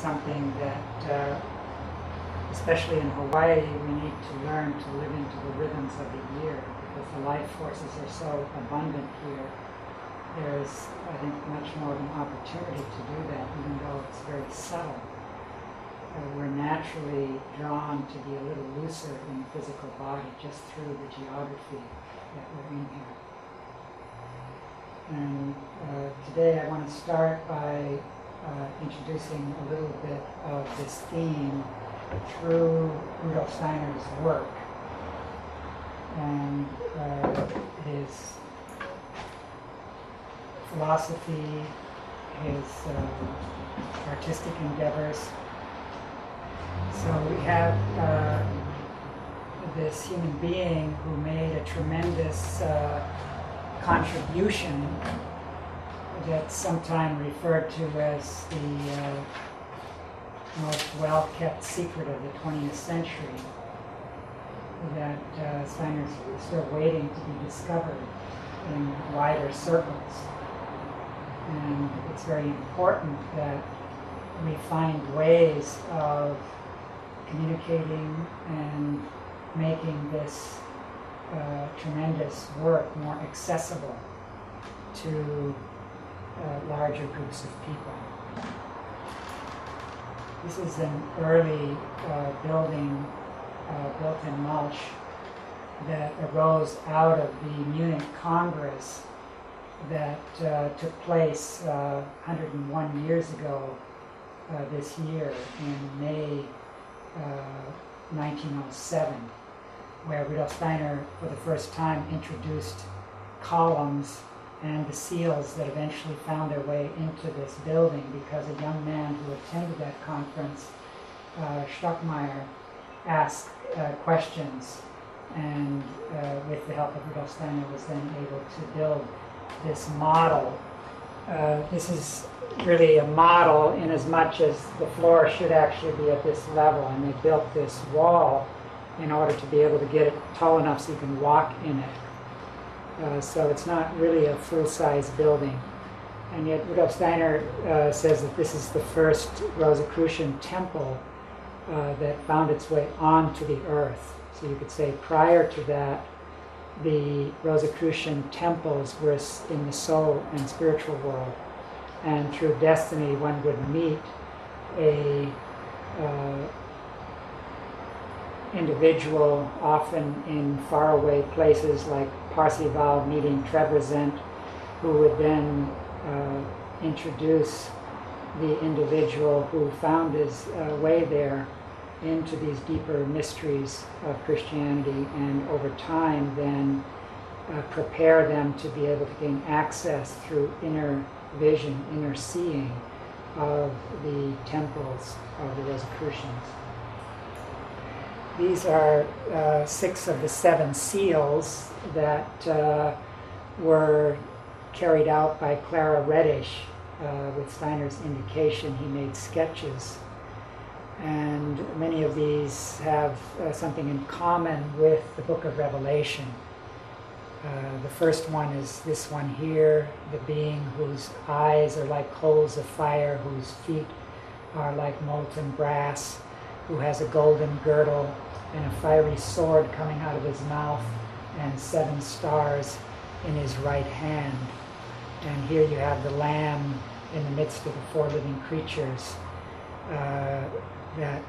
something that, especially in Hawaii, we need to learn to live into the rhythms of the year, because the life forces are so abundant here. There's, I think, much more of an opportunity to do that, even though it's very subtle. We're naturally drawn to be a little looser in the physical body just through the geography that we're in here. And today I want to start by introducing a little bit of this theme through Rudolf Steiner's work and his philosophy, his artistic endeavors. So we have this human being who made a tremendous contribution that's sometimes referred to as the most well-kept secret of the 20th century, that Steiner's still waiting to be discovered in wider circles. And it's very important that we find ways of communicating and making this tremendous work more accessible to larger groups of people. This is an early building built in mulch that arose out of the Munich Congress that took place 101 years ago this year in May 1907, where Rudolf Steiner for the first time introduced columns and the seals that eventually found their way into this building, because a young man who attended that conference, Stockmeyer, asked questions, and with the help of Rudolf Steiner was then able to build this model. This is really a model in as much as the floor should actually be at this level, and they built this wall in order to be able to get it tall enough so you can walk in it. So it's not really a full-size building. And yet Rudolf Steiner says that this is the first Rosicrucian temple that found its way onto the earth. So you could say prior to that, the Rosicrucian temples were in the soul and spiritual world. And through destiny, one would meet a individual, often in faraway places like Parsival meeting Trebizond, who would then introduce the individual who found his way there into these deeper mysteries of Christianity, and over time then prepare them to be able to gain access through inner vision, inner seeing of the temples of the Rosicrucians. These are 6 of the 7 seals that were carried out by Clara Reddish. With Steiner's indication, he made sketches. And many of these have something in common with the Book of Revelation. The first one is this one here, the being whose eyes are like coals of fire, whose feet are like molten brass, who has a golden girdle and a fiery sword coming out of his mouth, and 7 stars in his right hand. And here you have the Lamb in the midst of the 4 living creatures that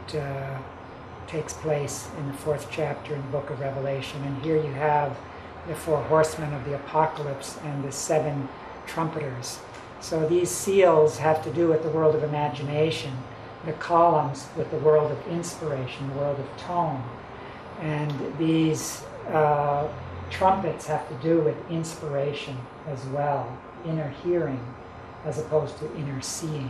takes place in the 4th chapter in the Book of Revelation. And here you have the 4 horsemen of the apocalypse and the 7 trumpeters. So these seals have to do with the world of imagination, the columns with the world of inspiration, the world of tone. And these trumpets have to do with inspiration as well, inner hearing as opposed to inner seeing.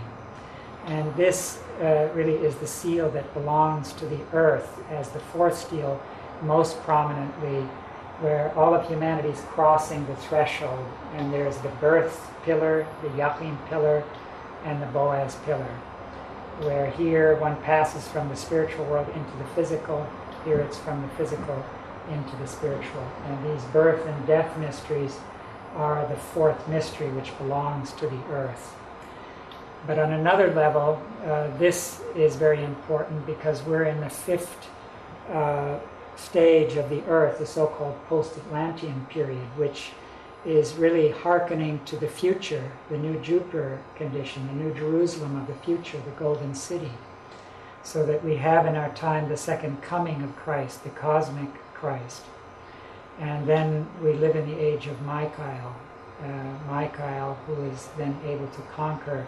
And this really is the seal that belongs to the earth as the 4th seal, most prominently, where all of humanity is crossing the threshold. And there's the birth pillar, the Joachim pillar, and the Boaz pillar, where here one passes from the spiritual world into the physical, here it's from the physical into the spiritual. And these birth and death mysteries are the 4th mystery, which belongs to the earth. But on another level, this is very important because we're in the fifth stage of the Earth, the so-called post-Atlantean period, which is really hearkening to the future, the new Jupiter condition, the new Jerusalem of the future, the Golden City. So that we have in our time the second coming of Christ, the cosmic Christ. And then we live in the age of Michael, who is then able to conquer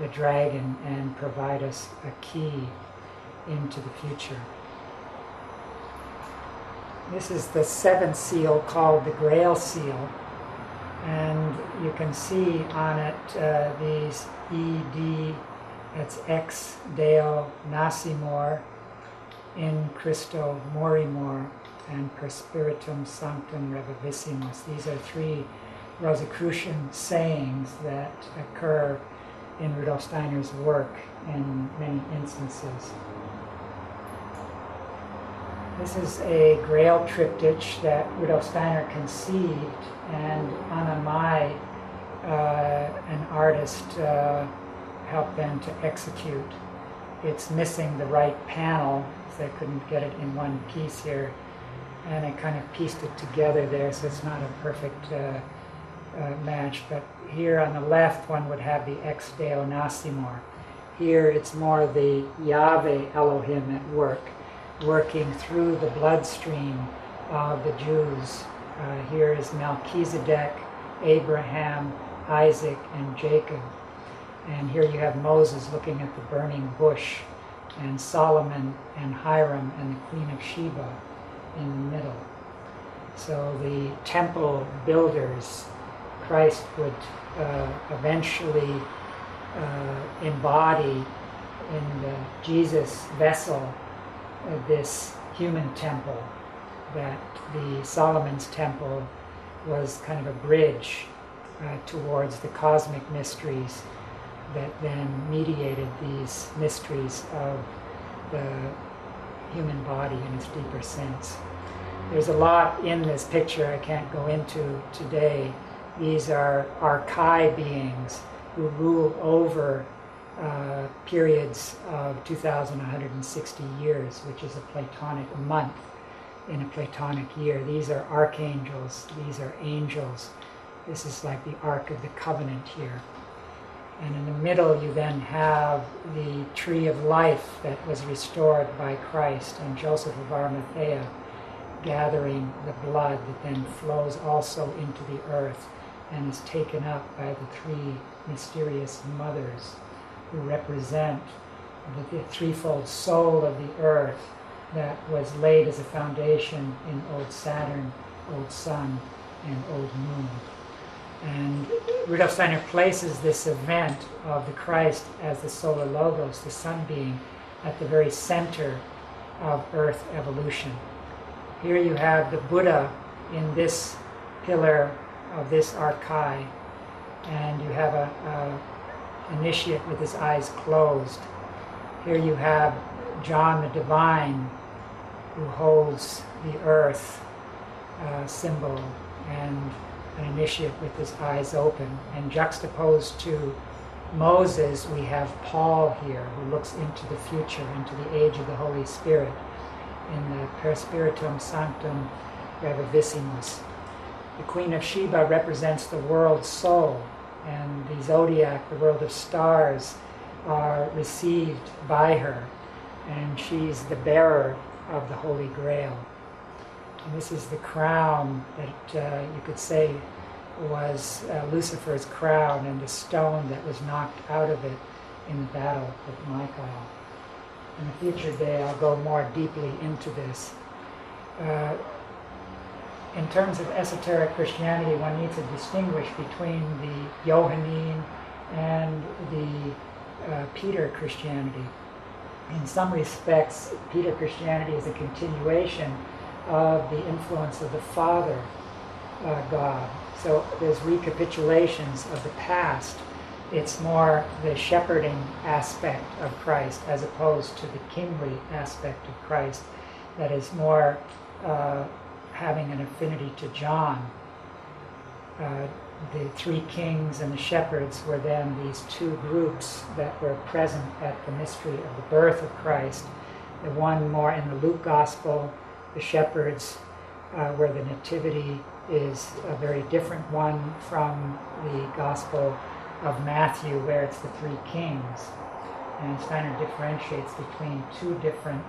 the dragon and provide us a key into the future. This is the seventh seal called the Grail seal, and you can see on it these ED, that's ex Deo Nascimur, in Christo Morimur, and Per Spiritum Sanctum Revivissimus. These are three Rosicrucian sayings that occur in Rudolf Steiner's work in many instances. This is a Grail triptych that Rudolf Steiner conceived, and Anna Mai, an artist, helped them to execute. It's missing the right panel, so I couldn't get it in one piece here, and I kind of pieced it together there, so it's not a perfect match. But here on the left, one would have the ex Deo Nascimur. Here it's more the Yahweh Elohim at work, working through the bloodstream of the Jews. Here is Melchizedek, Abraham, Isaac, and Jacob. And here you have Moses looking at the burning bush, and Solomon and Hiram and the Queen of Sheba in the middle. So the temple builders, Christ would eventually embody in the Jesus vessel this human temple, that the Solomon's temple was kind of a bridge towards the cosmic mysteries that then mediated these mysteries of the human body in its deeper sense. There's a lot in this picture I can't go into today. These are archai beings who rule over periods of 2,160 years, which is a Platonic month in a Platonic year. These are archangels, these are angels. This is like the Ark of the Covenant here. And in the middle you then have the tree of life that was restored by Christ, and Joseph of Arimathea gathering the blood that then flows also into the earth and is taken up by the three mysterious mothers who represent the threefold soul of the earth that was laid as a foundation in Old Saturn, Old Sun, and Old Moon. And Rudolf Steiner places this event of the Christ as the solar logos, the sun being, at the very center of Earth evolution. Here you have the Buddha in this pillar of this archai, and you have a initiate with his eyes closed. Here you have John the Divine, who holds the earth symbol, and an initiate with his eyes open. And juxtaposed to Moses, we have Paul here, who looks into the future, into the age of the Holy Spirit, in the Per Spiritum Sanctum Revivissimus. The Queen of Sheba represents the world soul, and the zodiac, the world of stars, are received by her, and she's the bearer of the Holy Grail. And this is the crown that you could say was Lucifer's crown, and the stone that was knocked out of it in the battle with Michael. In a future day, I'll go more deeply into this. In terms of esoteric Christianity, one needs to distinguish between the Johannine and the Peter Christianity. In some respects, Peter Christianity is a continuation of the influence of the Father God. So there's recapitulations of the past. It's more the shepherding aspect of Christ as opposed to the kingly aspect of Christ that is more having an affinity to John. The three kings and the shepherds were then these two groups that were present at the mystery of the birth of Christ. The one more in the Luke Gospel, the shepherds, where the nativity is a very different one from the Gospel of Matthew, where it's the three kings. And Steiner differentiates between two different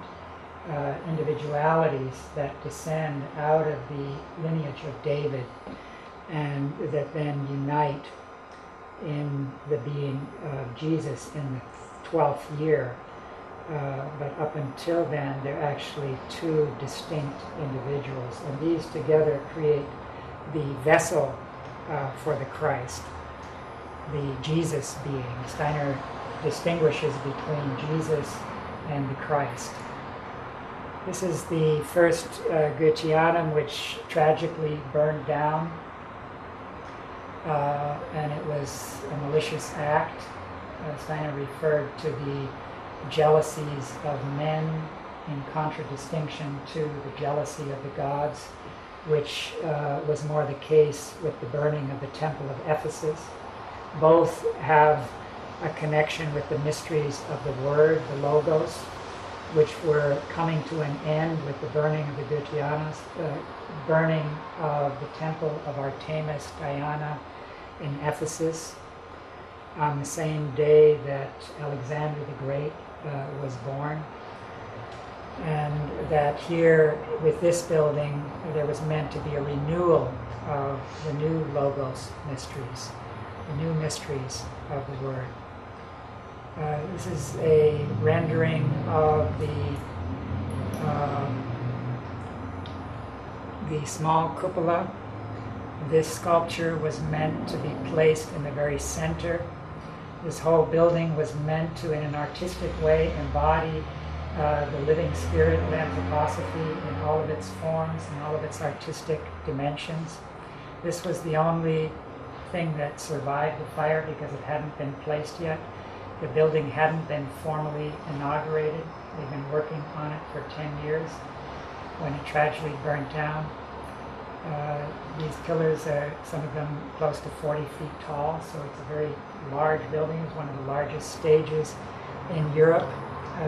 individualities that descend out of the lineage of David and that then unite in the being of Jesus in the 12th year. But up until then, they're actually two distinct individuals, and these together create the vessel for the Christ, the Jesus being. Steiner distinguishes between Jesus and the Christ. This is the first Goetheanum, which tragically burned down, and it was a malicious act. Steiner referred to the jealousies of men in contradistinction to the jealousy of the gods, which was more the case with the burning of the temple of Ephesus. Both have a connection with the mysteries of the Word, the Logos, which were coming to an end with the burning of the Goetheanus, the burning of the temple of Artemis Diana in Ephesus on the same day that Alexander the Great was born. And that here with this building there was meant to be a renewal of the new Logos mysteries, the new mysteries of the Word. This is a rendering of the small cupola. This sculpture was meant to be placed in the very center. This whole building was meant to, in an artistic way, embody the living spirit of Anthroposophy in all of its forms and all of its artistic dimensions. This was the only thing that survived the fire because it hadn't been placed yet. The building hadn't been formally inaugurated. They've been working on it for 10 years when it tragically burnt down. These pillars are, some of them, close to 40 feet tall, so it's a very large building. It's one of the largest stages in Europe.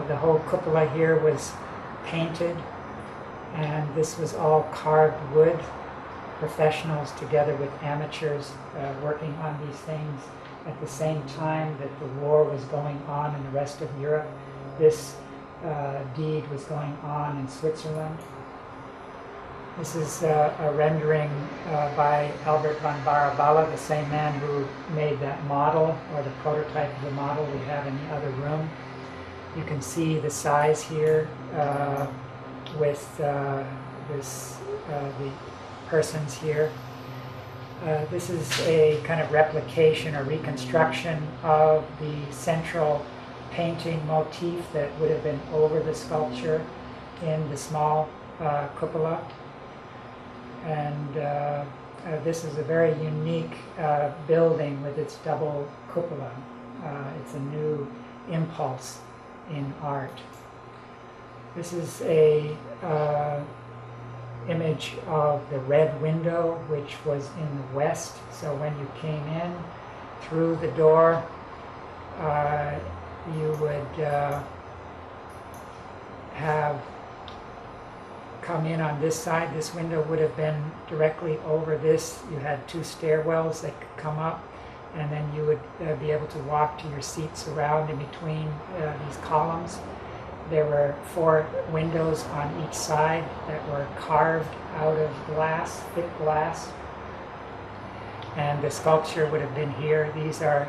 The whole cupola here was painted, and this was all carved wood. Professionals together with amateurs working on these things at the same time that the war was going on in the rest of Europe. This deed was going on in Switzerland. This is a rendering by Albert von Baraballa, the same man who made that model, or the prototype of the model we have in the other room. You can see the size here with the persons here. This is a kind of replication or reconstruction of the central painting motif that would have been over the sculpture in the small cupola. And this is a very unique building with its double cupola. It's a new impulse in art. This is a image of the red window, which was in the west. So when you came in through the door, you would have come in on this side. This window would have been directly over this. You had two stairwells that could come up, and then you would be able to walk to your seats around in between these columns. There were 4 windows on each side that were carved out of glass, thick glass. And the sculpture would have been here. These are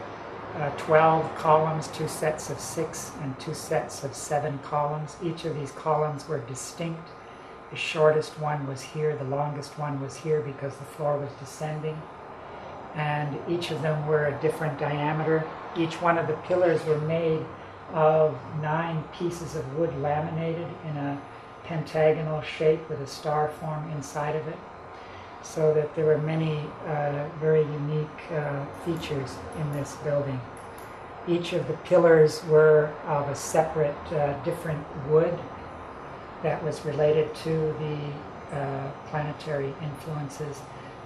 12 columns, 2 sets of 6 and 2 sets of 7 columns. Each of these columns were distinct. The shortest one was here, the longest one was here because the floor was descending. And each of them were a different diameter. Each one of the pillars were made of 9 pieces of wood laminated in a pentagonal shape with a star form inside of it, so that there were many very unique features in this building. Each of the pillars were of a separate, different wood that was related to the planetary influences.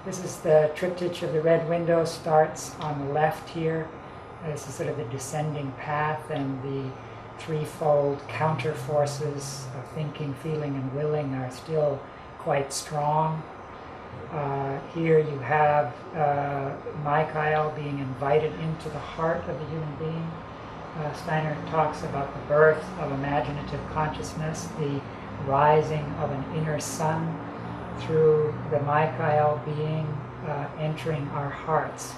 This is the triptych of the red window, starts on the left here. This is sort of the descending path, and the threefold counter forces of thinking, feeling, and willing are still quite strong. Here you have Michael being invited into the heart of the human being. Steiner talks about the birth of imaginative consciousness, the rising of an inner sun through the Michael being entering our hearts,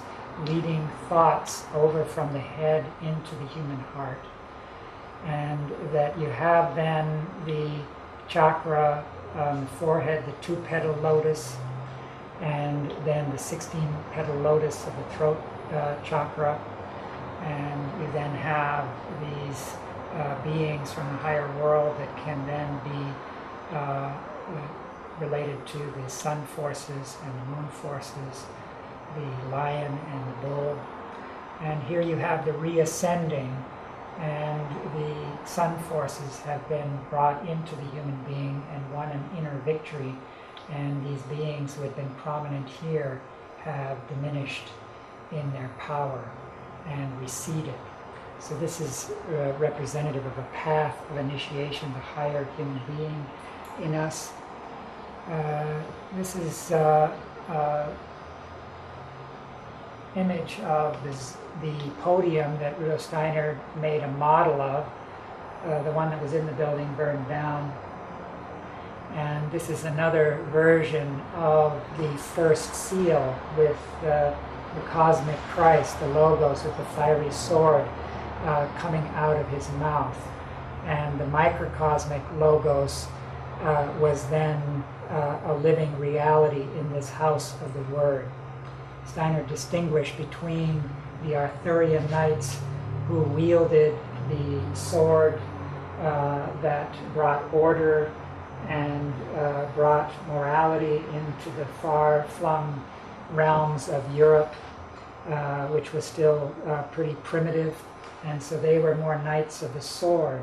leading thoughts over from the head into the human heart. And that you have then the chakra on the forehead, the 2-petal lotus, and then the 16-petal lotus of the throat chakra. And you then have these beings from the higher world that can then be related to the sun forces and the moon forces, the lion and the bull. And here you have the reascending, and the sun forces have been brought into the human being and won an inner victory. And these beings who had been prominent here have diminished in their power and receded. So this is representative of a path of initiation, the higher human being in us. This is image of the podium that Rudolf Steiner made a model of. The one that was in the building burned down. And this is another version of the first seal with the cosmic Christ, the Logos with the fiery sword coming out of his mouth. And the microcosmic Logos was then a living reality in this house of the Word. Steiner distinguished between the Arthurian knights who wielded the sword that brought order and brought morality into the far-flung realms of Europe, which was still pretty primitive, and so they were more knights of the sword.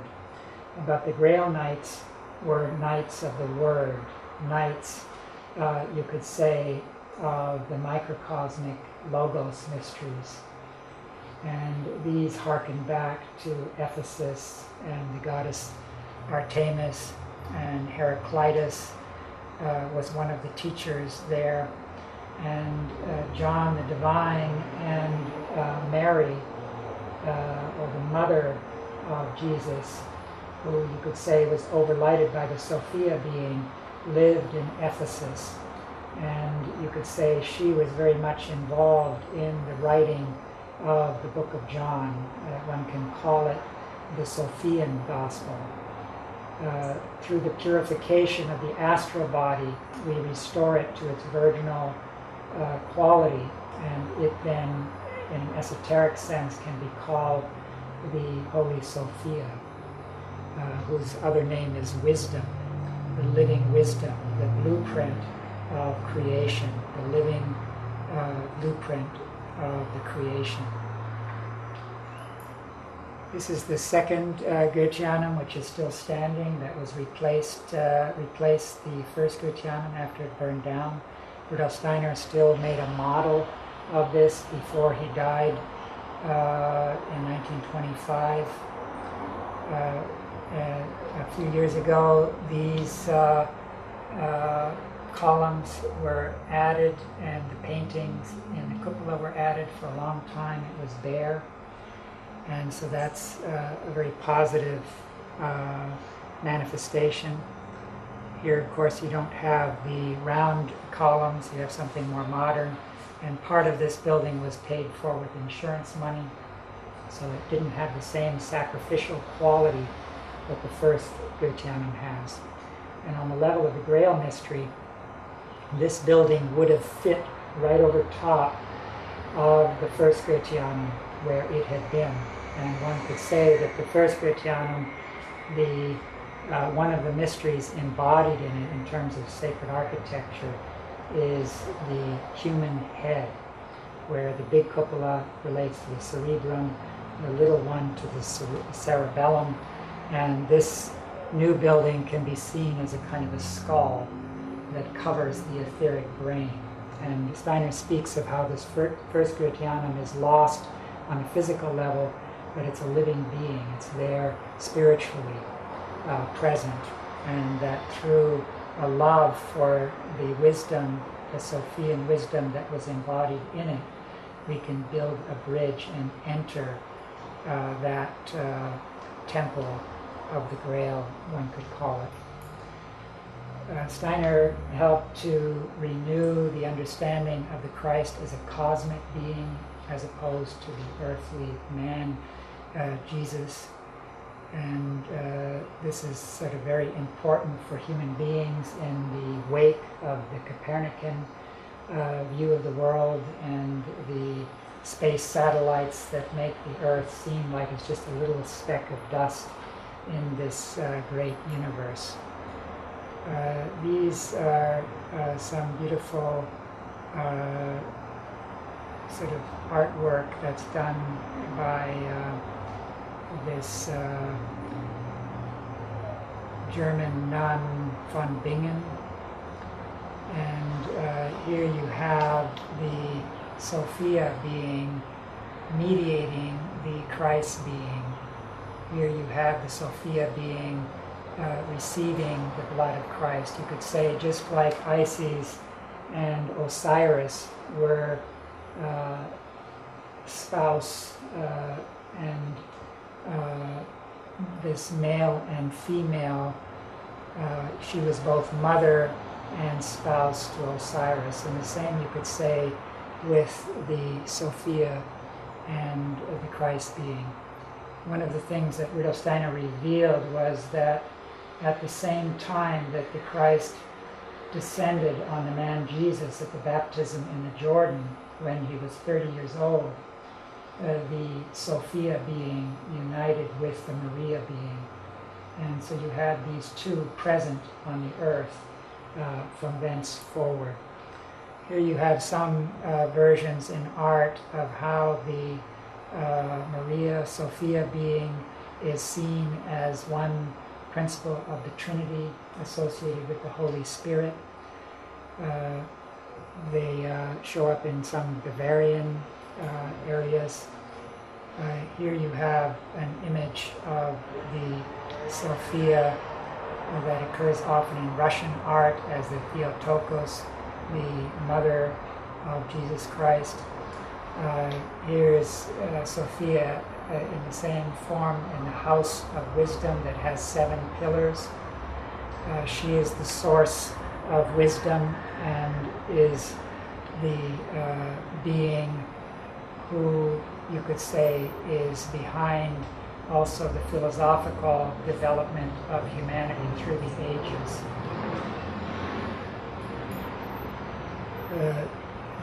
But the Grail Knights were knights of the Word, knights, you could say, of the microcosmic Logos mysteries. And these harken back to Ephesus and the goddess Artemis, and Heraclitus was one of the teachers there. And John the Divine and Mary, or the mother of Jesus, who you could say was overlighted by the Sophia being, lived in Ephesus. And you could say she was very much involved in the writing of the book of John. One can call it the Sophian Gospel. Through the purification of the astral body, we restore it to its virginal quality, and it then, in an esoteric sense, can be called the Holy Sophia, whose other name is wisdom, the living wisdom, the blueprint of creation, the living blueprint of the creation. This is the second Goetheanum, which is still standing. That was replaced the first Goetheanum after it burned down. Rudolf Steiner still made a model of this before he died in 1925. A few years ago, these columns were added, and the paintings in the cupola were added. For a long time it was bare. And so that's a very positive manifestation. Here, of course, you don't have the round columns, you have something more modern. And part of this building was paid for with insurance money, so it didn't have the same sacrificial quality that the first Goetheanum has. And on the level of the Grail mystery, this building would have fit right over top of the first Goetheanum where it had been. And one could say that the first Goetheanum, one of the mysteries embodied in it in terms of sacred architecture is the human head, where the big cupola relates to the cerebrum, the little one to the cerebellum, and this new building can be seen as a kind of a skull that covers the etheric brain. And Steiner speaks of how this first Goetheanum is lost on a physical level, but it's a living being. It's there spiritually present, and that through a love for the wisdom, the Sophian wisdom that was embodied in it, we can build a bridge and enter that temple of the Grail, one could call it. Steiner helped to renew the understanding of the Christ as a cosmic being as opposed to the earthly man, Jesus. And this is sort of very important for human beings in the wake of the Copernican view of the world and the space satellites that make the Earth seem like it's just a little speck of dust in this great universe. These are some beautiful sort of artwork that's done by this German nun von Bingen. And here you have the Sophia being mediating the Christ being. Here you have the Sophia being receiving the blood of Christ. You could say, just like Isis and Osiris were spouse and this male and female, she was both mother and spouse to Osiris. And the same you could say with the Sophia and the Christ being. One of the things that Rudolf Steiner revealed was that at the same time that the Christ descended on the man Jesus at the baptism in the Jordan when he was 30 years old, the Sophia being united with the Maria being. And so you have these two present on the earth from thence forward. Here you have some versions in art of how the Maria Sophia being is seen as one principle of the Trinity associated with the Holy Spirit. They show up in some Bavarian areas. Here you have an image of the Sophia that occurs often in Russian art as the Theotokos, the mother of Jesus Christ. Here's Sophia in the same form in the house of wisdom that has 7 pillars. She is the source of wisdom and is the being who you could say is behind also the philosophical development of humanity through the ages.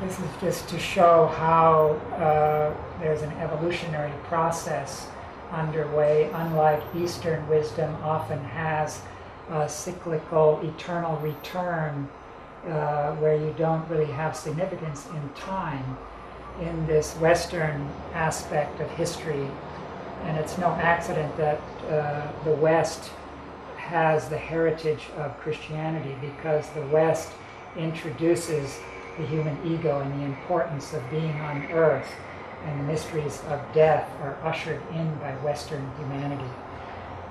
This is just to show how there's an evolutionary process underway. Unlike Eastern wisdom often has a cyclical eternal return where you don't really have significance in time. In this Western aspect of history, and it's no accident that the West has the heritage of Christianity, because the West introduces the human ego and the importance of being on earth, and the mysteries of death are ushered in by Western humanity.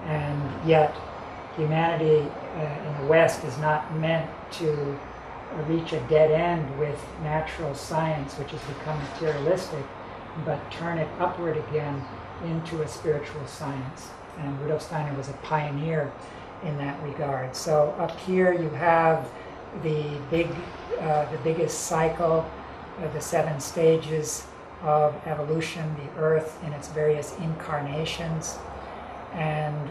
And yet humanity in the West is not meant to reach a dead end with natural science, which has become materialistic, but turn it upward again into a spiritual science. And Rudolf Steiner was a pioneer in that regard. So up here you have the biggest cycle, the 7 stages of evolution, the Earth in its various incarnations. And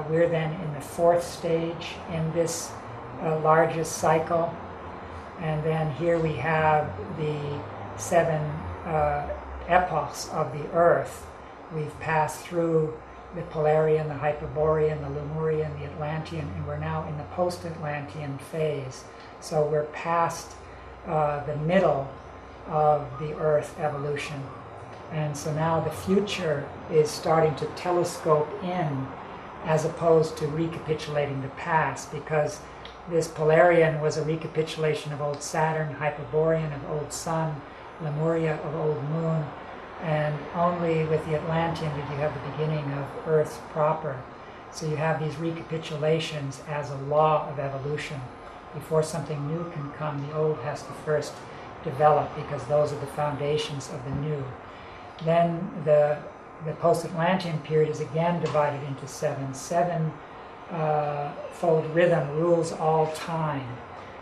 we're then in the 4th stage in this largest cycle. And then here we have the 7 epochs of the Earth. We've passed through the Polarian, the Hyperborean, the Lemurian, the Atlantean, and we're now in the post-Atlantean phase. So we're past the middle of the Earth evolution. And so now the future is starting to telescope in as opposed to recapitulating the past, because This Polarian was a recapitulation of old Saturn, Hyperborean of old Sun, Lemuria of old Moon, and only with the Atlantean did you have the beginning of Earth proper. So you have these recapitulations as a law of evolution. Before something new can come, the old has to first develop, because those are the foundations of the new. Then the post-Atlantean period is again divided into seven. Seven-fold rhythm rules all time.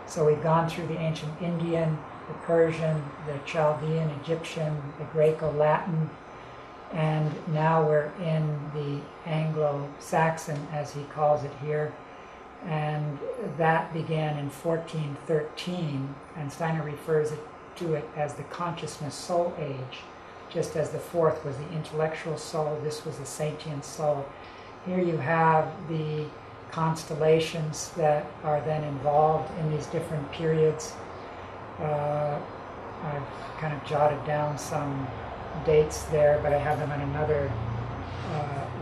So we've gone through the ancient Indian, the Persian, the Chaldean, Egyptian, the Greco-Latin, and now we're in the Anglo-Saxon, as he calls it here. And that began in 1413, and Steiner refers to it as the consciousness soul age. Just as the fourth was the intellectual soul, this was the sentient soul. Here you have the constellations that are then involved in these different periods. I've kind of jotted down some dates there, but I have them on another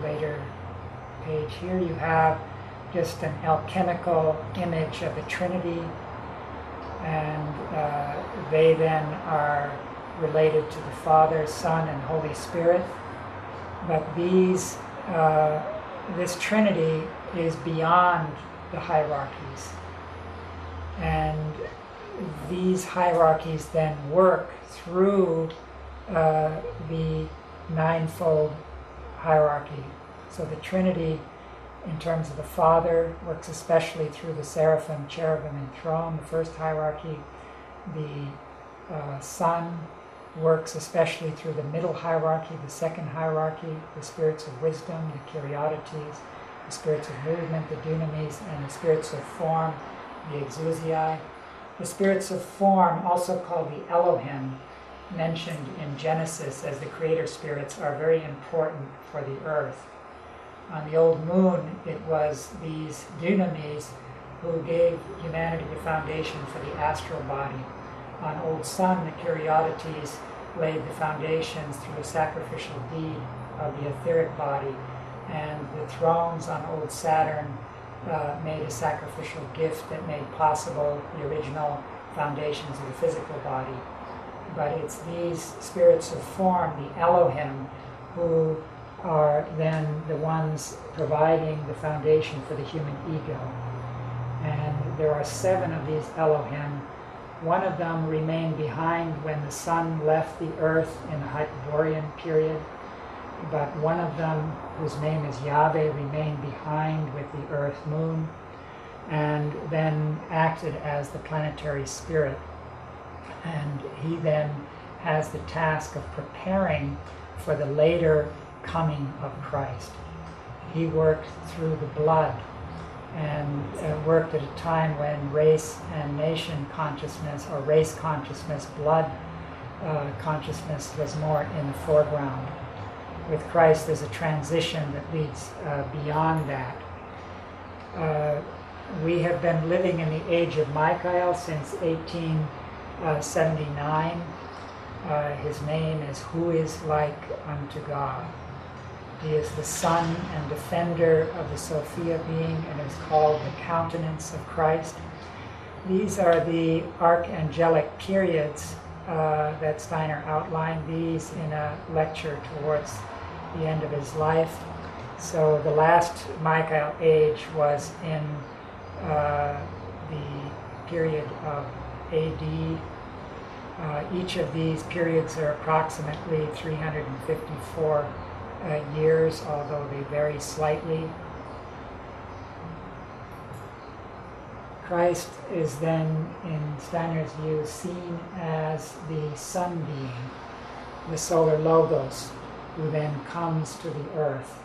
later page. Here you have just an alchemical image of the Trinity, and they then are related to the Father, Son, and Holy Spirit. But these, this Trinity is beyond the hierarchies, and these hierarchies then work through the ninefold hierarchy. So the Trinity, in terms of the Father, works especially through the seraphim, cherubim, and throne, the first hierarchy. The Son works especially through the middle hierarchy, the second hierarchy, the spirits of wisdom, the Kyriodities, the spirits of movement, the dunamis, and the spirits of form, the exousiae. The spirits of form, also called the Elohim, mentioned in Genesis as the creator spirits, are very important for the earth. On the old moon, it was these dunamis who gave humanity the foundation for the astral body. On old sun, the Kyriodities laid the foundations through a sacrificial deed of the etheric body, and the thrones on old Saturn made a sacrificial gift that made possible the original foundations of the physical body. But it's these spirits of form, the Elohim, who are then the ones providing the foundation for the human ego. And there are 7 of these Elohim. One of them remained behind when the sun left the earth in the Hyperborean period, but one of them, whose name is Yahweh, remained behind with the earth moon, and then acted as the planetary spirit. And he then has the task of preparing for the later coming of Christ. He worked through the blood, and worked at a time when race and nation consciousness, or race consciousness, blood consciousness was more in the foreground. With Christ, there's a transition that leads beyond that. We have been living in the age of Michael since 1879. His name is Who is Like Unto God. He is the son and defender of the Sophia being, and is called the countenance of Christ. These are the archangelic periods that Steiner outlined these in a lecture towards the end of his life. So the last Michael age was in the period of AD. Each of these periods are approximately 354 years, although they vary slightly. Christ is then, in Steiner's view, seen as the sun being, the solar logos, who then comes to the earth.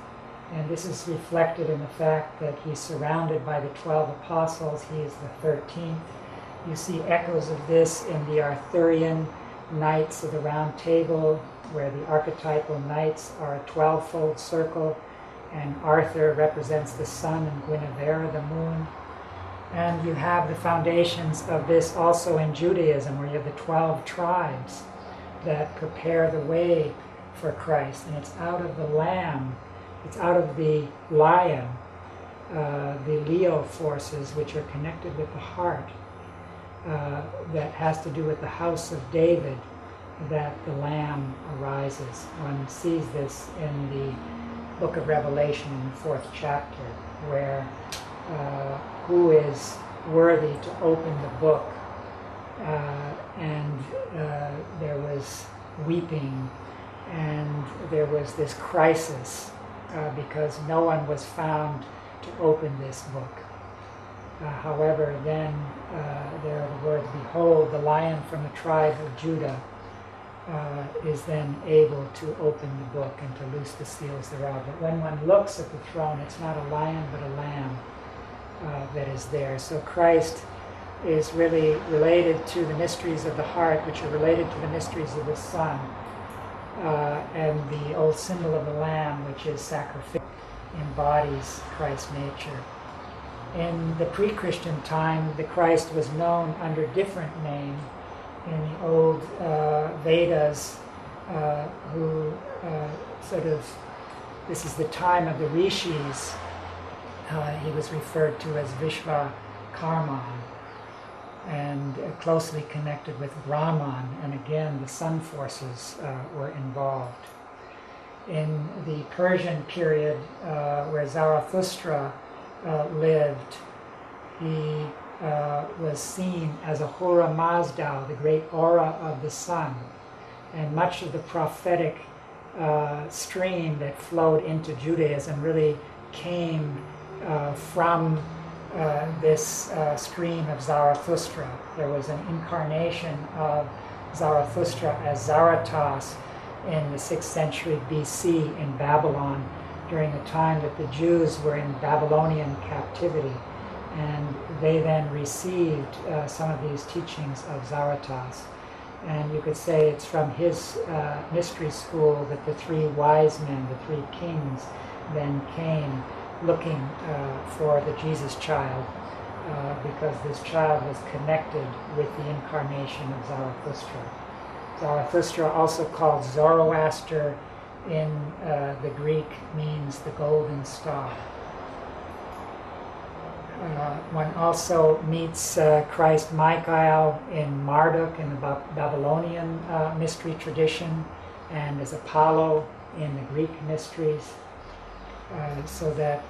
And this is reflected in the fact that he's surrounded by the 12 apostles. He is the 13th. You see echoes of this in the Arthurian Knights of the Round Table, where the archetypal knights are a 12-fold circle, and Arthur represents the sun and Guinevere the moon. And you have the foundations of this also in Judaism, where you have the 12 tribes that prepare the way for Christ. And it's out of the lamb, it's out of the lion the Leo forces, which are connected with the heart, that has to do with the house of David, that the Lamb arises. One sees this in the book of Revelation in the 4th chapter, where who is worthy to open the book, and there was weeping, and there was this crisis because no one was found to open this book. However, then there are the words, "Behold, the Lion from the tribe of Judah is then able to open the book and to loose the seals thereof." But when one looks at the throne, it's not a lion but a lamb that is there. So Christ is really related to the mysteries of the heart, which are related to the mysteries of the Son, and the old symbol of the lamb, which is sacrificial, embodies Christ's nature. In the pre-Christian time, the Christ was known under different name. In the old Vedas, who this is the time of the rishis, he was referred to as Vishvakarman, and closely connected with Brahman, and again the sun forces were involved. In the Persian period, where Zarathustra lived, he was seen as Ahura Mazda, the great aura of the sun, and much of the prophetic stream that flowed into Judaism really came from this stream of Zarathustra. There was an incarnation of Zarathustra as Zaratas in the 6th century BC in Babylon, during the time that the Jews were in Babylonian captivity. And they then received some of these teachings of Zaratas. And you could say it's from his mystery school that the 3 wise men, the 3 kings, then came looking for the Jesus child, because this child was connected with the incarnation of Zarathustra. Zarathustra, also called Zoroaster in the Greek, means the golden star. One also meets Christ Michael in Marduk in the Babylonian mystery tradition, and as Apollo in the Greek mysteries, so that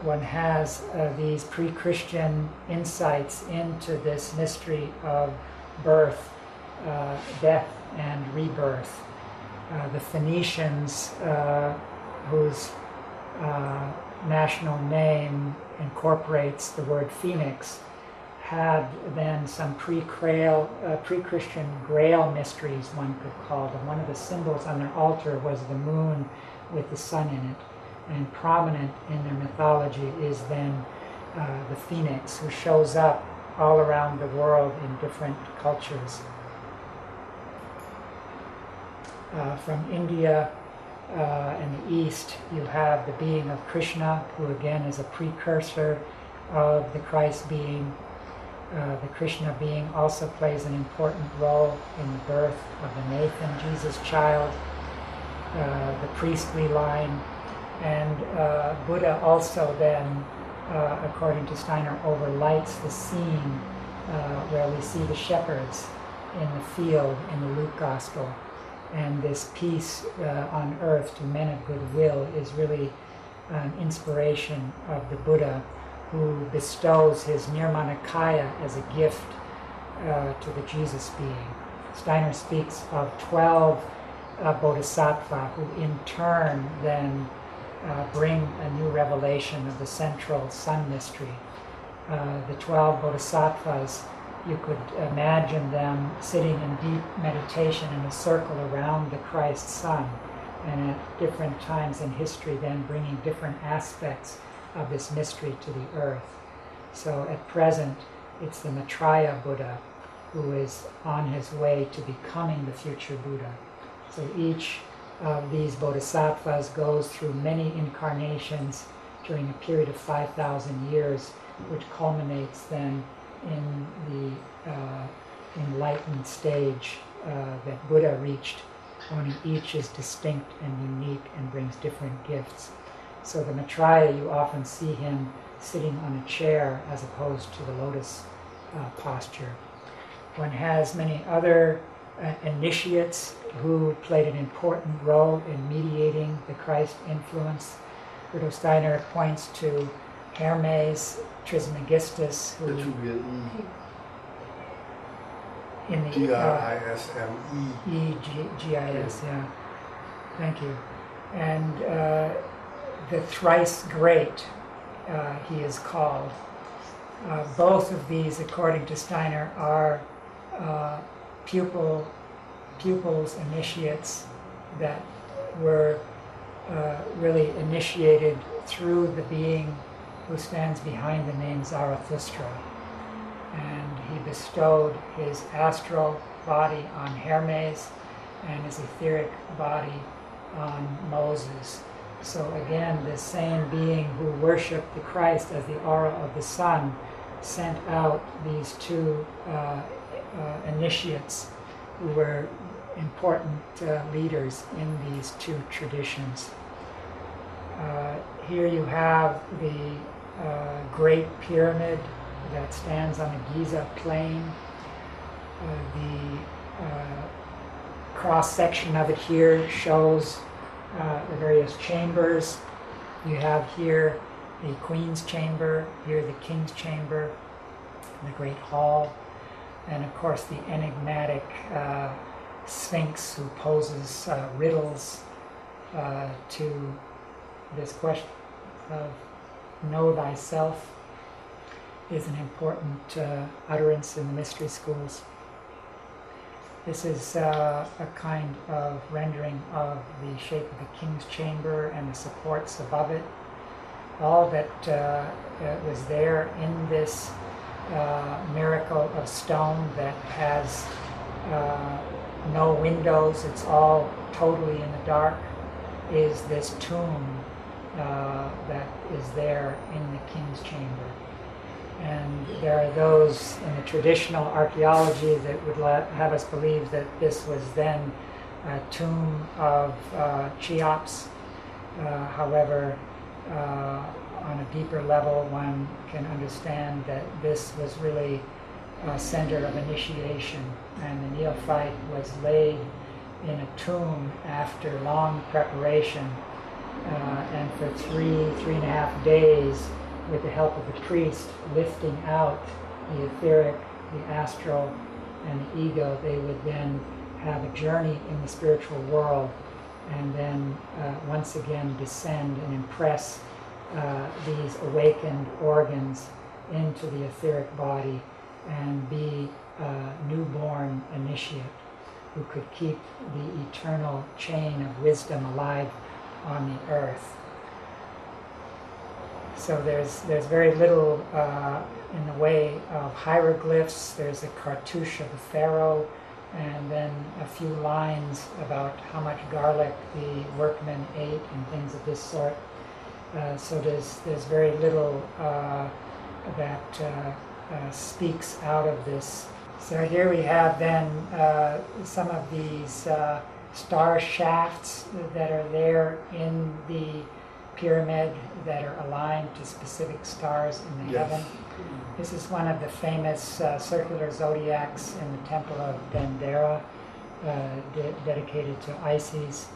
one has these pre-Christian insights into this mystery of birth, death, and rebirth. The Phoenicians, whose national name incorporates the word phoenix, had then some pre-Christian grail mysteries, one could call them. One of the symbols on their altar was the moon with the sun in it. And prominent in their mythology is then the phoenix, who shows up all around the world in different cultures. From India in the East, you have the being of Krishna, who again is a precursor of the Christ being. The Krishna being also plays an important role in the birth of the Nathan, Jesus child, the priestly line. And Buddha also then, according to Steiner, overlights the scene where we see the shepherds in the field in the Luke Gospel. And this peace on earth to men of goodwill is really an inspiration of the Buddha, who bestows his Nirmanakaya as a gift to the Jesus being. Steiner speaks of 12 bodhisattva, who in turn then bring a new revelation of the central sun mystery. The 12 bodhisattvas, you could imagine them sitting in deep meditation in a circle around the Christ Son, and at different times in history then bringing different aspects of this mystery to the earth. So at present, it's the Maitreya Buddha who is on his way to becoming the future Buddha. So each of these bodhisattvas goes through many incarnations during a period of 5,000 years, which culminates then in the enlightened stage that Buddha reached, only each is distinct and unique and brings different gifts. So the Maitreya, you often see him sitting on a chair as opposed to the lotus posture. One has many other initiates who played an important role in mediating the Christ influence. Rudolf Steiner points to Hermes Trismegistus, who That should be an E. in the G-R-I-S-M-E. E-G-I-S, yeah. Thank you. And the thrice great, he is called. Both of these, according to Steiner, are pupils, initiates that were really initiated through the being who stands behind the name Zarathustra. And he bestowed his astral body on Hermes and his etheric body on Moses. So again, the same being who worshipped the Christ as the aura of the sun sent out these two initiates who were important leaders in these two traditions. Here you have the Great Pyramid that stands on the Giza plain. The cross-section of it here shows the various chambers. You have here the Queen's Chamber, here the King's Chamber, the Great Hall, and of course the enigmatic Sphinx who poses riddles to this question of know thyself is an important utterance in the mystery schools. This is a kind of rendering of the shape of the King's Chamber and the supports above it. All that was there in this miracle of stone that has no windows, it's all totally in the dark, is this tomb that is there in the King's Chamber. And there are those in the traditional archaeology that would have us believe that this was then a tomb of Cheops. However, on a deeper level, one can understand that this was really a center of initiation, and the neophyte was laid in a tomb after long preparation, and for 3.5 days, with the help of the priest, lifting out the etheric, the astral, and the ego, they would then have a journey in the spiritual world, and then once again descend and impress these awakened organs into the etheric body and be a newborn initiate who could keep the eternal chain of wisdom alive on the earth. So there's very little in the way of hieroglyphs. There's a cartouche of the pharaoh, and then a few lines about how much garlic the workmen ate and things of this sort. So there's very little that speaks out of this. So here we have then some of these star shafts that are there in the pyramid that are aligned to specific stars in the heaven. This is one of the famous circular zodiacs in the temple of Dendera, dedicated to Isis,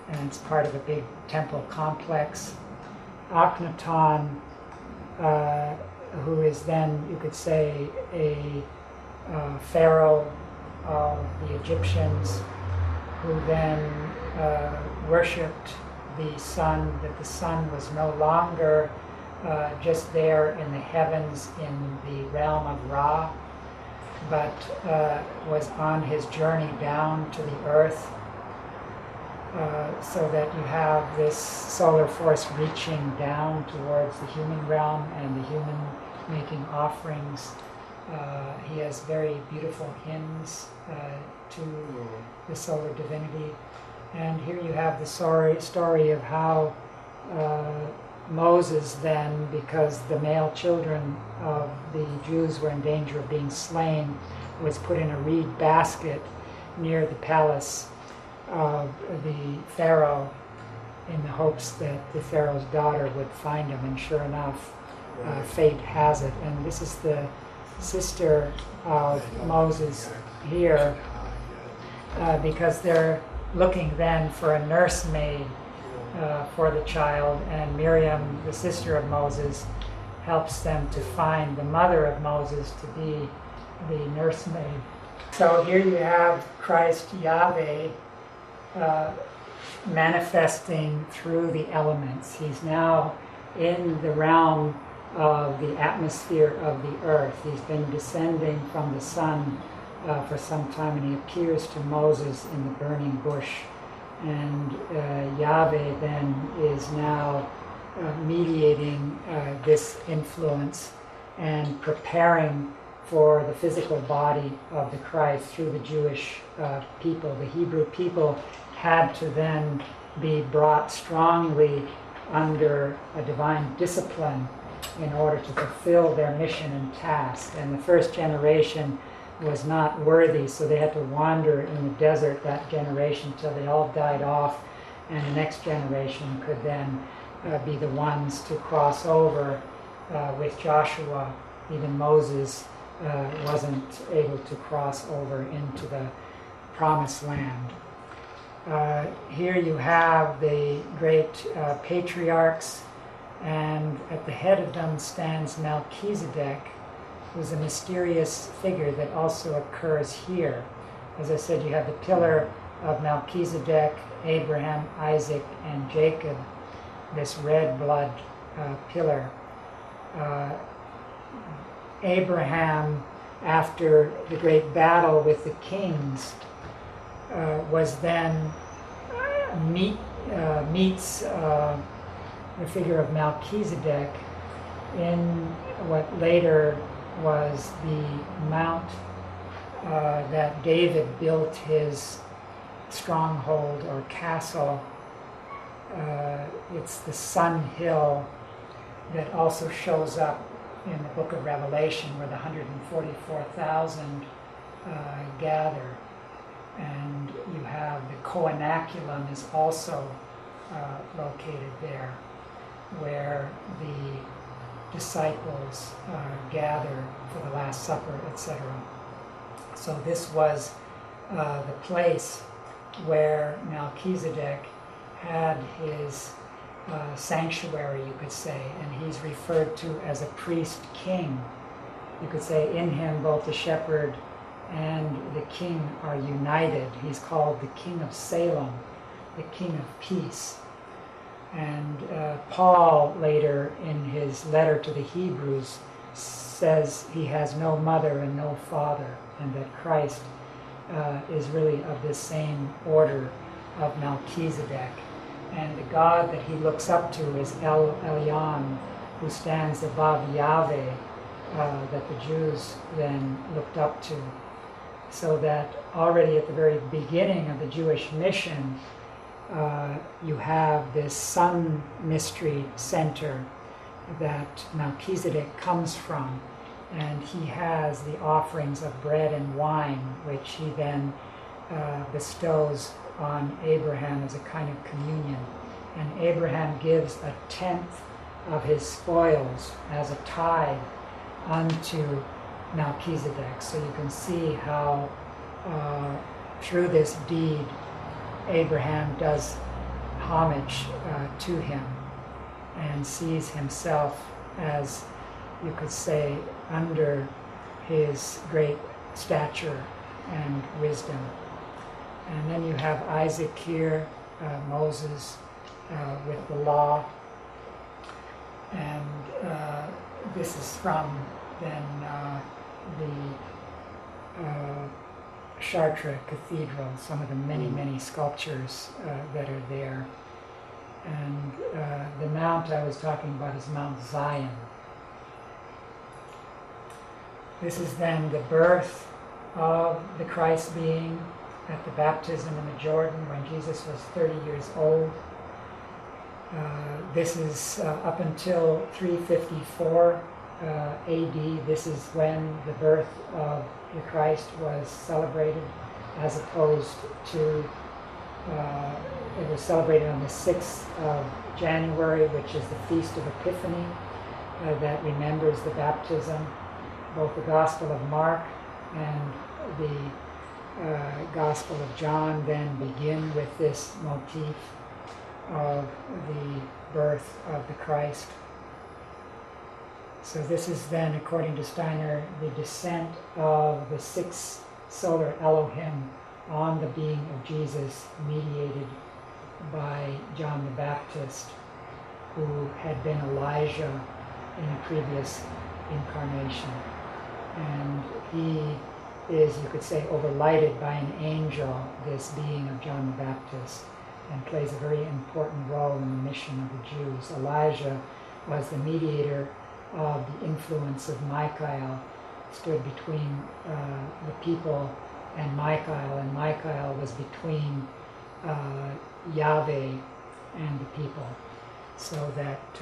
and it's part of a big temple complex. Akhenaton, who is then, you could say, a pharaoh of the Egyptians, who then worshipped the sun, that the sun was no longer just there in the heavens in the realm of Ra, but was on his journey down to the earth, so that you have this solar force reaching down towards the human realm and the human making offerings. He has very beautiful hymns to the solar divinity. And here you have the story of how Moses then, because the male children of the Jews were in danger of being slain, was put in a reed basket near the palace of the Pharaoh in the hopes that the Pharaoh's daughter would find him, and sure enough, fate has it. And this is the sister of Moses here, because they're looking then for a nursemaid for the child, and Miriam, the sister of Moses, helps them to find the mother of Moses to be the nursemaid. So here you have Christ Yahweh manifesting through the elements. He's now in the realm of the atmosphere of the earth. He's been descending from the sun for some time, and he appears to Moses in the burning bush. And Yahweh then is now mediating this influence and preparing for the physical body of the Christ through the Jewish people. The Hebrew people had to then be brought strongly under a divine discipline in order to fulfill their mission and task. And the first generation was not worthy, so they had to wander in the desert that generation till they all died off, and the next generation could then be the ones to cross over with Joshua. Even Moses wasn't able to cross over into the promised land. Here you have the great patriarchs, and at the head of them stands Melchizedek, who's a mysterious figure that also occurs here. As I said, you have the pillar of Melchizedek, Abraham, Isaac, and Jacob, this red blood pillar. Abraham, after the great battle with the kings, was then meets the figure of Melchizedek in what later was the mount that David built his stronghold or castle. It's the Sun Hill that also shows up in the book of Revelation, where the 144,000 gather. And you have the Coenaculum is also located there, where the disciples gather for the Last Supper, etc. So this was the place where Melchizedek had his sanctuary, you could say, and he's referred to as a priest king. You could say in him both the shepherd and the king are united. He's called the King of Salem, the King of Peace. And Paul later in his letter to the Hebrews says he has no mother and no father, and that Christ is really of this same order of Melchizedek. And the God that he looks up to is El Elyon, who stands above Yahweh, that the Jews then looked up to. So that already at the very beginning of the Jewish mission, you have this sun mystery center that Melchizedek comes from, and he has the offerings of bread and wine, which he then bestows on Abraham as a kind of communion. And Abraham gives 1/10 of his spoils as a tithe unto Melchizedek. So you can see how through this deed Abraham does homage to him and sees himself as, you could say, under his great stature and wisdom. And then you have Isaac here, Moses with the law, and this is from then the Chartres Cathedral, some of the many sculptures that are there. And the mount I was talking about is Mount Zion. This is then the birth of the Christ being at the baptism in the Jordan when Jesus was 30 years old. This is up until 354 AD. This is when the birth of the Christ was celebrated, as opposed to it was celebrated on the 6th of January, which is the Feast of Epiphany, that remembers the baptism. Both the Gospel of Mark and the Gospel of John then begin with this motif of the birth of the Christ. So this is then, according to Steiner, the descent of the 6 solar Elohim on the being of Jesus, mediated by John the Baptist, who had been Elijah in a previous incarnation. And he is, you could say, overlighted by an angel, this being of John the Baptist, and plays a very important role in the mission of the Jews. Elijah was the mediator of the influence of Michael, stood between the people and Michael was between Yahweh and the people. So that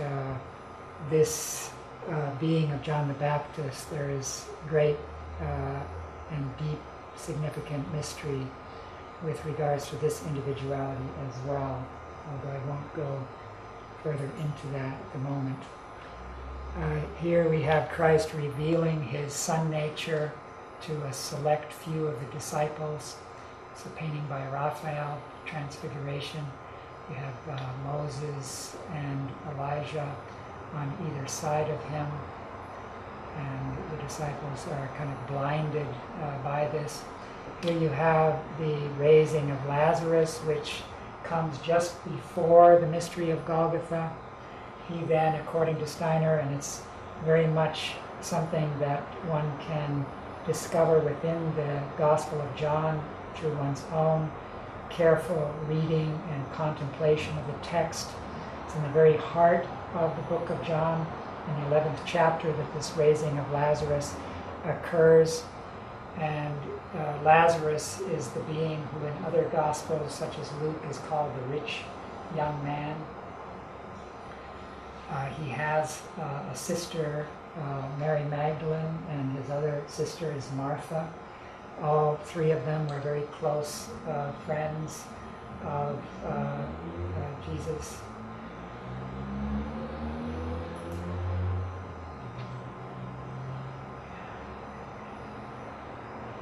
this being of John the Baptist, there is great and deep, significant mystery with regards to this individuality as well, although I won't go further into that at the moment. Here we have Christ revealing his Son nature to a select few of the disciples. It's a painting by Raphael, Transfiguration. You have Moses and Elijah on either side of him, and the disciples are kind of blinded by this. Here you have the raising of Lazarus, which comes just before the mystery of Golgotha. He then, according to Steiner, and it's very much something that one can discover within the Gospel of John through one's own careful reading and contemplation of the text. It's in the very heart of the book of John, in the 11th chapter, that this raising of Lazarus occurs. And Lazarus is the being who in other Gospels, such as Luke, is called the rich young man. He has a sister, Mary Magdalene, and his other sister is Martha. All three of them were very close friends of Jesus.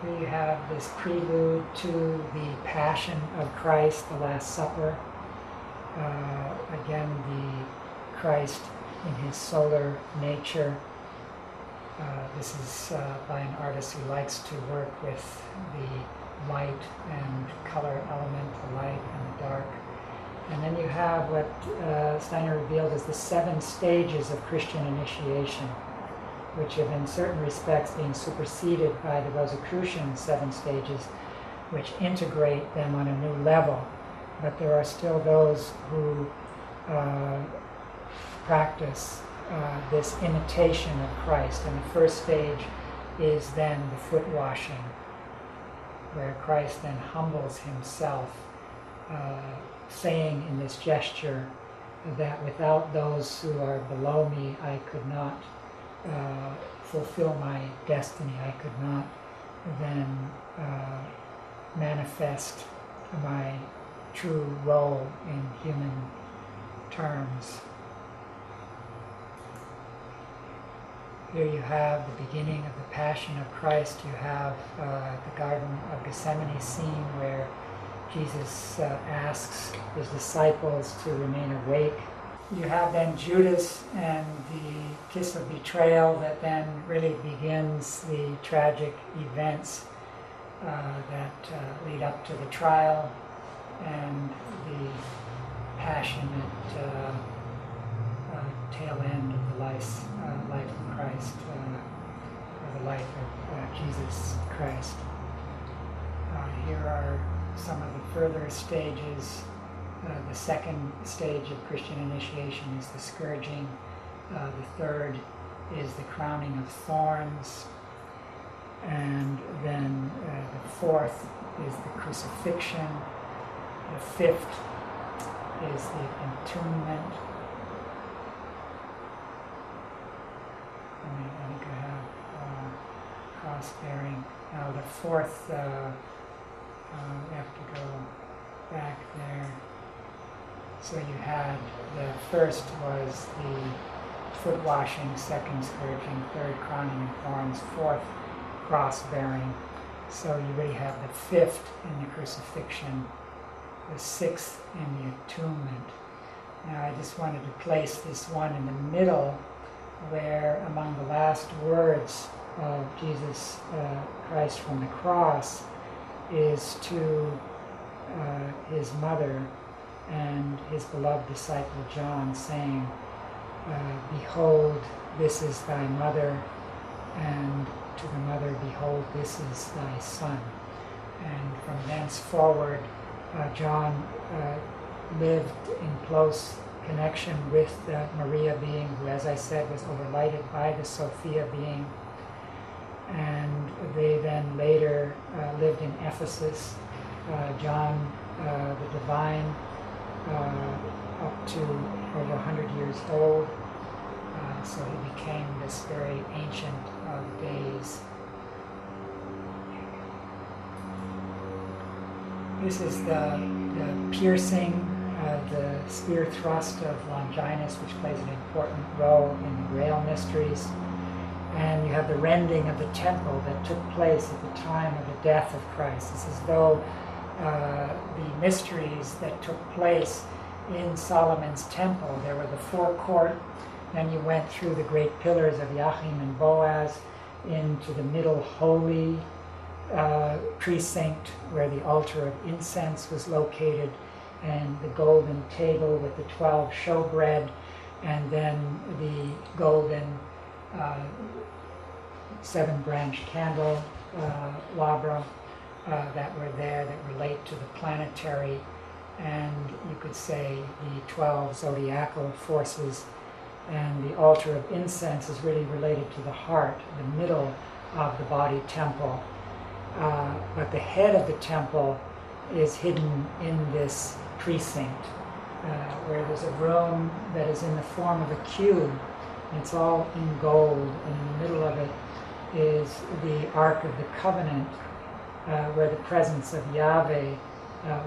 Here you have this prelude to the Passion of Christ, the Last Supper. Again, the Christ in his solar nature. This is by an artist who likes to work with the light and color element, the light and the dark. And then you have what Steiner revealed as the 7 stages of Christian initiation, which have in certain respects been superseded by the Rosicrucian 7 stages, which integrate them on a new level. But there are still those who practice this imitation of Christ. And the first stage is then the foot washing, where Christ then humbles himself, saying in this gesture that without those who are below me, I could not fulfill my destiny. I could not then manifest my true role in human terms. Here you have the beginning of the Passion of Christ. You have the Garden of Gethsemane scene where Jesus asks his disciples to remain awake. You have then Judas and the kiss of betrayal that then really begins the tragic events that lead up to the trial and the passionate tail end of the life of Christ, or the life of Jesus Christ. Here are some of the further stages. The second stage of Christian initiation is the scourging. The third is the crowning of thorns. And then the fourth is the crucifixion. The fifth is the entombment. I think I have cross-bearing. Now the fourth, we have to go back there. So you had, the first was the foot washing, second scourging, third crowning of thorns, fourth cross bearing. So you really have the fifth in the crucifixion, the sixth in the atonement. Now I just wanted to place this one in the middle, where among the last words of Jesus Christ from the cross is to his mother and his beloved disciple John, saying, behold, this is thy mother, and to the mother, behold, this is thy son. And from thenceforward, John lived in close connection with the Maria being, who, as I said, was overlighted by the Sophia being. And they then later lived in Ephesus. John the Divine, up to over 100 years old. So he became this very ancient of days. This is the piercing, the spear thrust of Longinus, which plays an important role in the Grail mysteries. And you have the rending of the temple that took place at the time of the death of Christ. It's as though the mysteries that took place in Solomon's temple, there were the forecourt, then you went through the great pillars of Joachim and Boaz into the middle holy precinct where the altar of incense was located, and the golden table with the 12 showbread, and then the golden 7-branch candelabra that were there that relate to the planetary, and you could say the 12 zodiacal forces. And the altar of incense is really related to the heart, the middle of the body temple. But the head of the temple is hidden in this precinct, where there's a room that is in the form of a cube. It's all in gold, and in the middle of it is the Ark of the Covenant, where the presence of Yahweh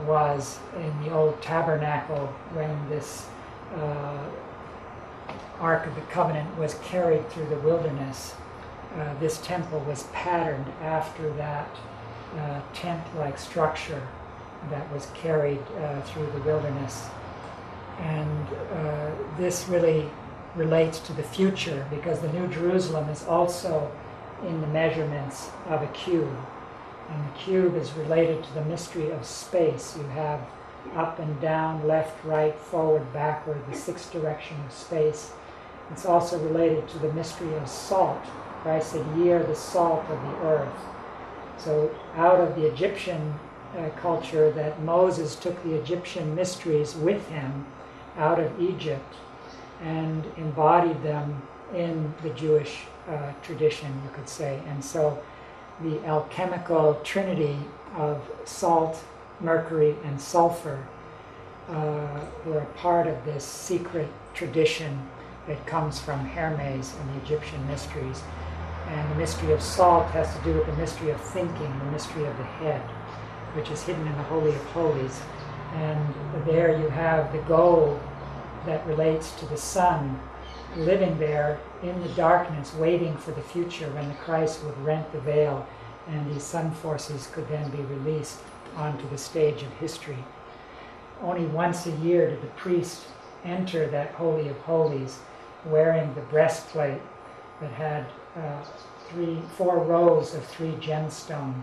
was in the old tabernacle when this Ark of the Covenant was carried through the wilderness. This temple was patterned after that tent-like structure that was carried through the wilderness. And this really relates to the future, because the New Jerusalem is also in the measurements of a cube. And the cube is related to the mystery of space. You have up and down, left, right, forward, backward, the sixth direction of space. It's also related to the mystery of salt. Christ said, "Ye are the salt of the earth." So out of the Egyptian culture, that Moses took the Egyptian mysteries with him out of Egypt and embodied them in the Jewish tradition, you could say. And so the alchemical trinity of salt, mercury, and sulfur were a part of this secret tradition that comes from Hermes and the Egyptian mysteries. And the mystery of salt has to do with the mystery of thinking, the mystery of the head, which is hidden in the Holy of Holies. And there you have the gold that relates to the sun, living there in the darkness, waiting for the future when the Christ would rent the veil and these sun forces could then be released onto the stage of history. Only once a year did the priest enter that Holy of Holies wearing the breastplate that had 4 rows of 3 gemstones,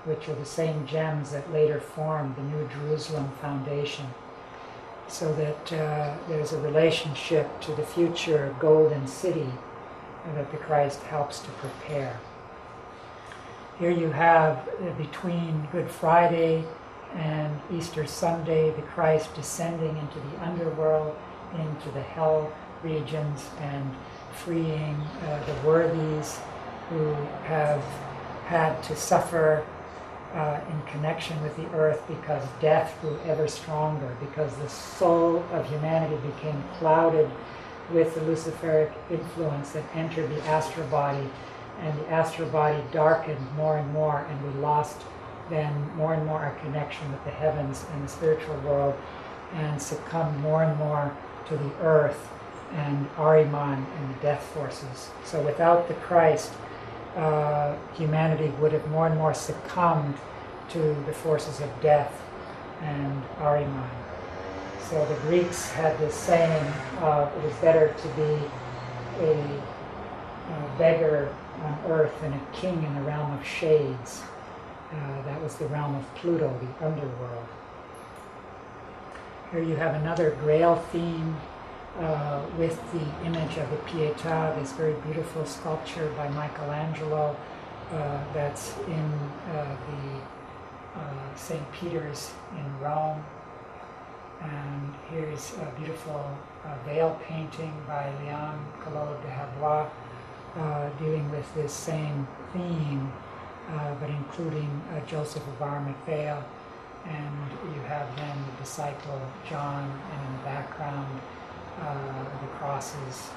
which are the same gems that later formed the New Jerusalem foundation. So that there's a relationship to the future golden city that the Christ helps to prepare. Here you have, between Good Friday and Easter Sunday, the Christ descending into the underworld, into the hell regions, and freeing the worthies who have had to suffer in connection with the earth, because death grew ever stronger, because the soul of humanity became clouded with the Luciferic influence that entered the astral body, and the astral body darkened more and more, and we lost then more and more our connection with the heavens and the spiritual world. and succumbed more and more to the earth and Ahriman and the death forces. So without the Christ, humanity would have more and more succumbed to the forces of death and Ahriman. So the Greeks had this saying, it is better to be a beggar on earth than a king in the realm of shades. That was the realm of Pluto, the underworld. Here you have another Grail theme with the image of the Pietà, this very beautiful sculpture by Michelangelo that's in the St. Peter's in Rome. And here's a beautiful veil painting by Leon Claude de Herbois dealing with this same theme, but including Joseph of Arimathea. And you have then the disciple John, and in the background the crosses.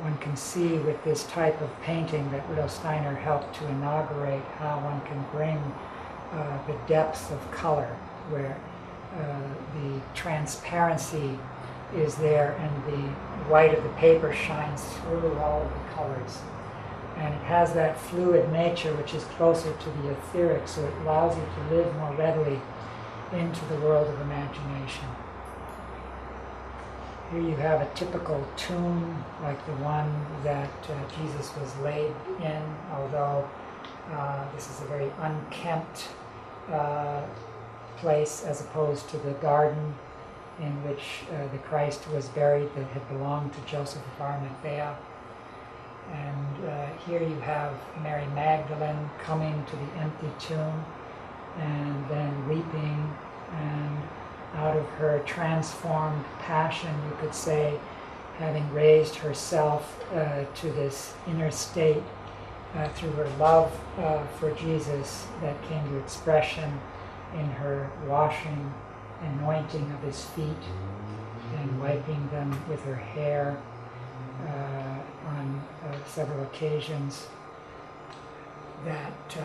One can see with this type of painting that Rudolf Steiner helped to inaugurate how one can bring the depth of color, where the transparency is there and the white of the paper shines through all of the colors. And it has that fluid nature which is closer to the etheric, so it allows you to live more readily into the world of imagination. Here you have a typical tomb like the one that Jesus was laid in, although this is a very unkempt place as opposed to the garden in which the Christ was buried that had belonged to Joseph of Arimathea. And here you have Mary Magdalene coming to the empty tomb and then weeping, and out of her transformed passion, you could say, having raised herself to this inner state through her love for Jesus that came to expression in her washing, anointing of his feet and wiping them with her hair on several occasions. That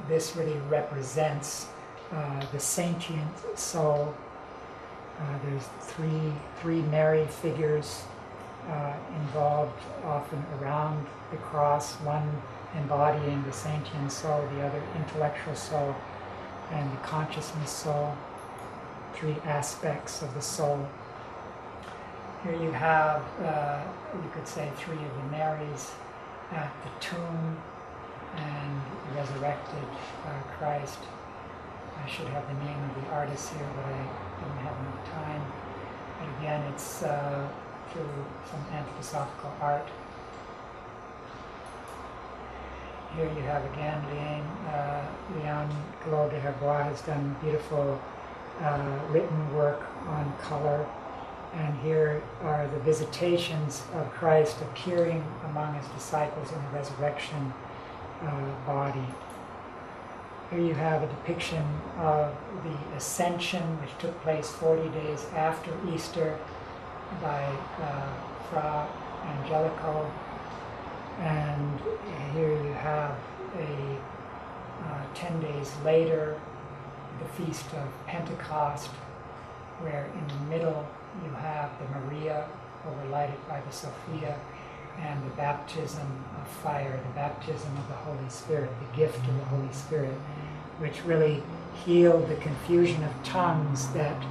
this really represents the sentient soul. There's three Mary figures involved often around the cross, one embodying the sentient soul, the other intellectual soul, and the consciousness soul, three aspects of the soul. Here you have, you could say, three of the Marys at the tomb and the resurrected Christ. I should have the name of the artist here, but I didn't have enough time. And again, it's through some anthroposophical art. Here you have again Leon Claude de Herbois has done beautiful written work on color. And here are the visitations of Christ appearing among his disciples in the resurrection body. Here you have a depiction of the Ascension, which took place 40 days after Easter by Fra Angelico. And here you have 10 days later, the Feast of Pentecost, where in the middle you have the Maria overlighted by the Sophia, and the baptism of fire, the baptism of the Holy Spirit, the gift of the Holy Spirit, which really healed the confusion of tongues that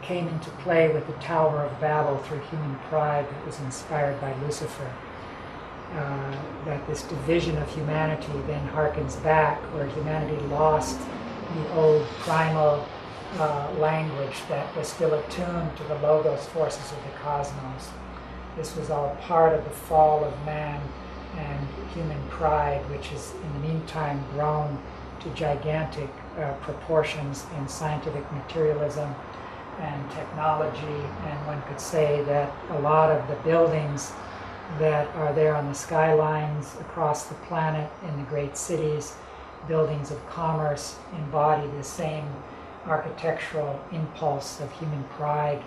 came into play with the Tower of Babel through human pride that was inspired by Lucifer. That this division of humanity then harkens back, where humanity lost the old primal language that was still attuned to the logos forces of the cosmos. This was all part of the fall of man and human pride, which has in the meantime grown to gigantic proportions in scientific materialism and technology. And one could say that a lot of the buildings that are there on the skylines across the planet in the great cities, buildings of commerce, embody the same architectural impulse of human pride,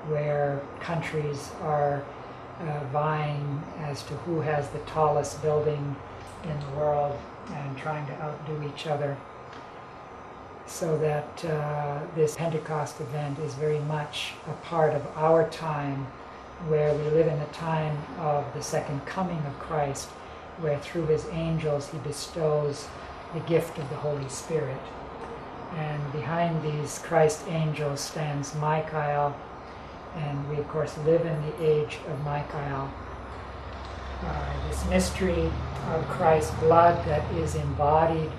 where countries are vying as to who has the tallest building in the world and trying to outdo each other. so that this Pentecost event is very much a part of our time, where we live in the time of the second coming of Christ, where through his angels he bestows the gift of the Holy Spirit. And behind these Christ angels stands Michael, and we of course live in the age of Michael. This mystery of Christ's blood that is embodied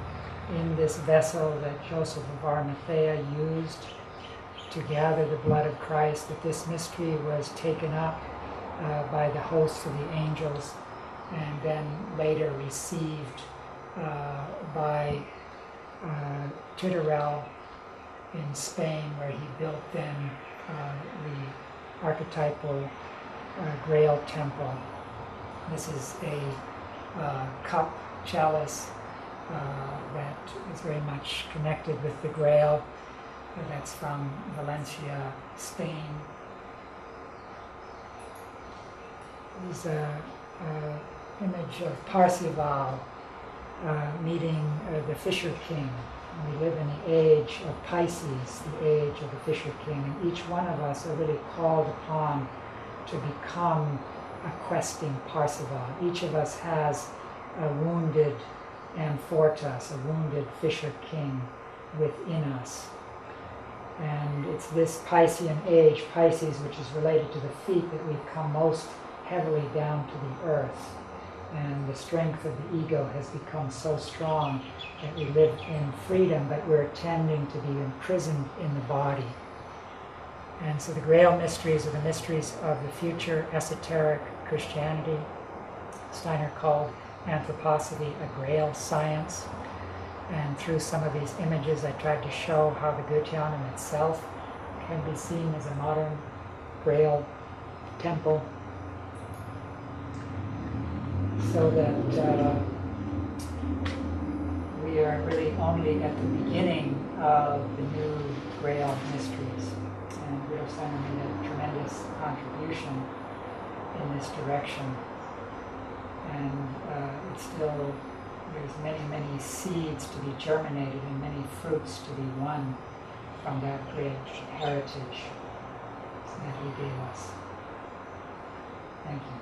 in this vessel that Joseph of Arimathea used to gather the blood of Christ, that this mystery was taken up by the hosts of the angels and then later received by Tidorel in Spain, where he built then the archetypal Grail temple. This is a cup chalice that is very much connected with the Grail. That's from Valencia, Spain. There's an image of Parzival meeting the Fisher King. We live in the age of Pisces, the age of the Fisher King, and each one of us are really called upon to become a questing Parzival. Each of us has a wounded Amfortas, a wounded Fisher King within us. And it's this Piscean age, Pisces, which is related to the feet, that we've come most heavily down to the earth. And the strength of the ego has become so strong that we live in freedom, but we're tending to be imprisoned in the body. And so the Grail mysteries are the mysteries of the future esoteric Christianity. Steiner called Anthroposophy a Grail science. And through some of these images I tried to show how the Gutianum itself can be seen as a modern Grail temple, so that we are really only at the beginning of the new Grail mysteries. And Widow Steiner made a tremendous contribution in this direction. And it's still, there's many, many seeds to be germinated and many fruits to be won from that great heritage that he gave us. Thank you.